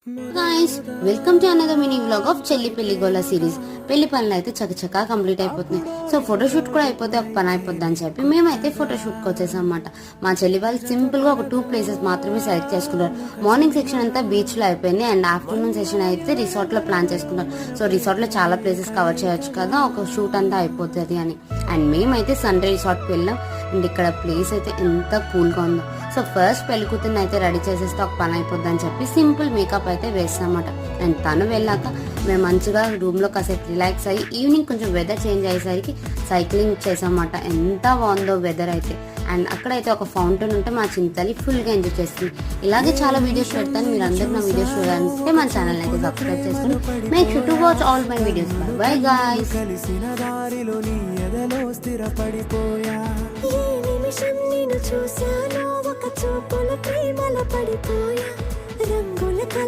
Guys, welcome to another mini vlog of చెల్లి పెళ్లి గోల సిరీస్. పెళ్లి పనులు అయితే చకచకా కంప్లీట్ అయిపోతున్నాయి. సో ఫోటోషూట్ కూడా అయిపోతే ఒక పని అయిపోద్ది అని చెప్పి మేమైతే ఫోటోషూట్కి వచ్చేసాం అన్నమాట. మా చెల్లి వాళ్ళు సింపుల్ గా ఒక 2 ప్లేసెస్ మాత్రమే సెలెక్ట్ చేసుకున్నారు. మార్నింగ్ సెక్షన్ అంతా బీచ్ లో అయిపోయింది అండ్ ఆఫ్టర్నూన్ సెక్షన్ అయితే రిసార్ట్ లో ప్లాన్ చేసుకున్నారు. సో రిసార్ట్ లో చాలా ప్లేసెస్ కవర్ చేయొచ్చు కదా, ఒక షూట్ అంతా అయిపోతుంది అని. అండ్ మేమైతే సండే రిసార్ట్కి వెళ్ళాం అండ్ ఇక్కడ ప్లేస్ అయితే ఎంత కూల్ గా ఉందో. సో ఫస్ట్ పెళ్లి కూతుర్ని అయితే రెడీ చేసేస్తే ఒక పని అయిపోద్ది అని చెప్పి సింపుల్ మేకప్ అయితే వేస్తామన్నమాట. అండ్ తను వెళ్ళాక మేము మంచిగా రూమ్ లో కాసేపు రిలాక్స్ అయ్యి ఈవినింగ్ కొంచెం వెదర్ చేంజ్ అయ్యేసరికి సైక్లింగ్ చేసామన్నమాట. ఎంత బాగుందో వెదర్ అయితే. అండ్ అక్కడైతే ఒక ఫౌంటైన్ ఉంటే మా చింతలి ఫుల్ గా ఎంజాయ్ చేస్తుంది. ఇలాగే చాలా వీడియోస్ పెడతాను, మీరు అందరూ నా వీడియోస్ చూడాలంటే మన ఛానల్ అయితే సబ్స్క్రైబ్ చేసుకుని make sure to watch all my videos. Bye guys. చూశాను ఒక చూపుల ప్రేమల పడిపోయా రంగుల కల